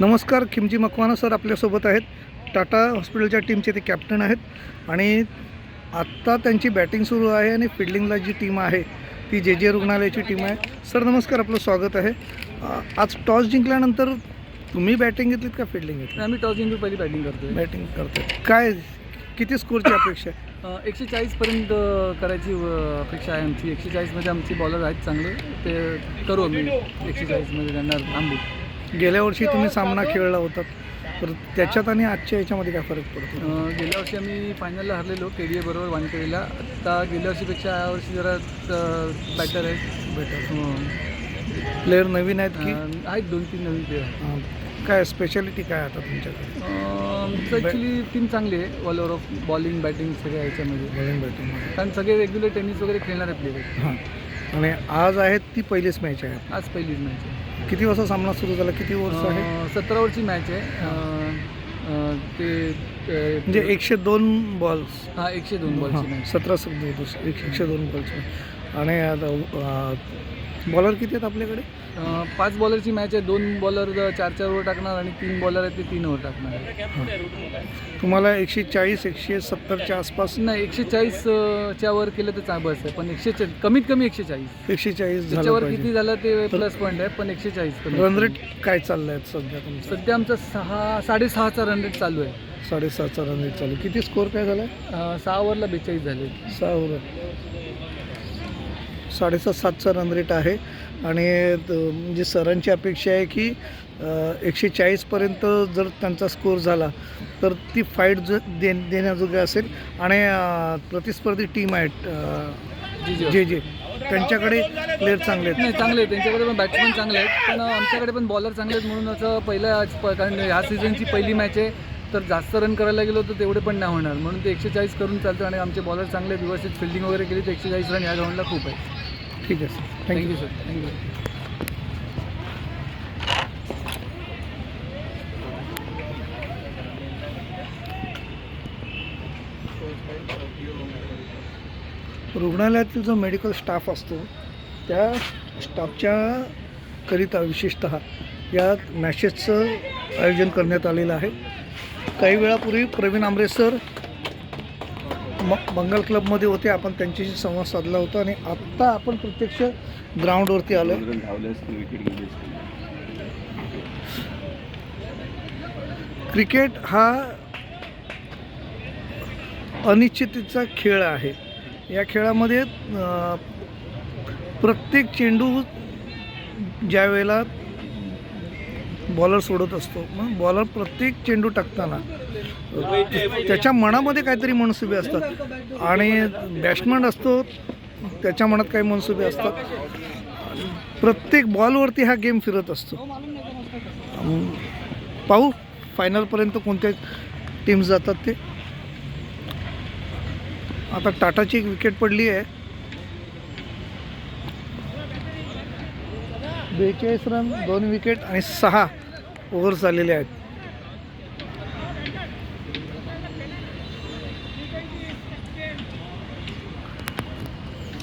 नमस्कार. खिमजी मकवाना सर आपल्यासोबत आहेत. टाटा हॉस्पिटलच्या टीमचे ते कॅप्टन आहेत आणि आत्ता त्यांची बॅटिंग सुरू आहे आणि फिल्डिंगला जी टीम आहे ती जे जे रुग्णालयाची टीम आहे. सर नमस्कार, आपलं स्वागत आहे. आज टॉस जिंकल्यानंतर तुम्ही बॅटिंग घेतलीत का फिल्डिंग घेतली? आम्ही टॉस जिंकून पहिली बॅटिंग करतो. काय किती स्कोरची अपेक्षा आहे? 140पर्यंत करायची अपेक्षा आहे आमची. 140मध्ये आमचे बॉलर आहेत चांगले, ते करू आम्ही. 140मध्ये त्यांना थांबू. गेल्या वर्षी तुम्ही सामना खेळला होता, तर त्याच्यात आणि आजच्या याच्यामध्ये काय फरक पडतो? गेल्या वर्षी आम्ही फायनलला हरलेलो KDA बरोबर वानखेडेला. आता गेल्या वर्षीपेक्षा यावर्षी जरा बॅटर आहे. प्लेअर नवीन आहेत की आहेत 2-3 नवीन प्लेअर. काय स्पेशालिटी काय आता तुमच्याकडे? आमचं ॲक्च्युली टीम चांगली आहे, all over of bowling batting सगळ्या ह्याच्यामध्ये. बॉलिंग बॅटिंग कारण सगळे रेग्युलर टेनिस वगैरे खेळणारे प्लेअर आहेत. हां, आणि आज आहेत ती पहिलीच मॅच आहे. आज पहिलीच मॅच आहे. किती वाजता सामना सुरू झाला? किती ओव्हर्स आहे? 17 ओव्हरची मॅच आहे. म्हणजे 102 बॉल्स. 102 बॉलची मॅच. 102 बॉल्स. आणि बॉलर किती आहेत आपल्याकडे? 5 बॉलरची मॅच आहे. 2 बॉलर 4-4 ओव्हर टाकणार आणि 3 बॉलर आहेत ते 3 ओव्हर टाकणार. तुम्हाला 140-170च्या आसपास? नाही, 140च्या वर केलं तर बस आहे, पण कमीत कमी 140 त्याच्यावर किती झालं ते प्लस पॉईंट आहे, पण 140 रन रेट काय चाललं आहे सध्या तुमचं? सध्या आमचा 6.5चा रन रेट चालू आहे. 6.5चा रन रेट चालू. किती स्कोअर काय झाला? 6 ओव्हरला 42 झाले. 6 ओव्हर 7.5चा रन रेट आहे. आणि म्हणजे सरांची अपेक्षा आहे की 140पर्यंत जर त्यांचा स्कोअर झाला तर ती फाईट देण्याजोगी असेल. आणि प्रतिस्पर्धी टीम आहेत जे जे त्यांच्याकडे प्लेयर चांगले आहेत. नाही, चांगले आहेत त्यांच्याकडे, पण बॅट्समन चांगले आहेत, पण आमच्याकडे पण बॉलर चांगले आहेत. म्हणून असं कारण ह्या सीझनची पहिली मॅच आहे, तर जास्त रन करायला गेलो तर तेवढे पण नाही होणार. म्हणून ते 140 करून चालतं. आणि आमचे बॉलर चांगले व्यवस्थित फिल्डिंग वगैरे केली तर 140 रन या ग्राउंडला खूप आहे. ठीक आहे सर, थँक्यू सर. थँक्यू. रुग्णालयातील जो मेडिकल स्टाफ असतो त्या स्टाफच्या करिता विशेषतः या मॅचेसचं आयोजन करण्यात आलेलं आहे. काही वेळापूर्वी प्रवीण आमरे सर बंगाल क्लबमध्ये होते, आपण त्यांच्याशी संवाद साधला होता. आणि आत्ता आपण प्रत्यक्ष ग्राउंडवरती आलो. क्रिकेट हा अनिश्चिततेचा खेळ आहे. या खेळामध्ये प्रत्येक चेंडू ज्या वेळेला बॉलर सोडत असतो, मग बॉलर प्रत्येक चेंडू टाकताना त्याच्या मनामध्ये काहीतरी मनसुबे असतात आणि बॅट्समन असतो त्याच्या मनात काही मनसुबे असतात. प्रत्येक बॉलवरती हा गेम फिरत असतो. पाहू फायनलपर्यंत कोणत्या टीम्स जातात ते. आता टाटाची एक विकेट पडली आहे. 42 रन, 2 विकेट आणि 6 ओव्हर्स झालेले आहेत.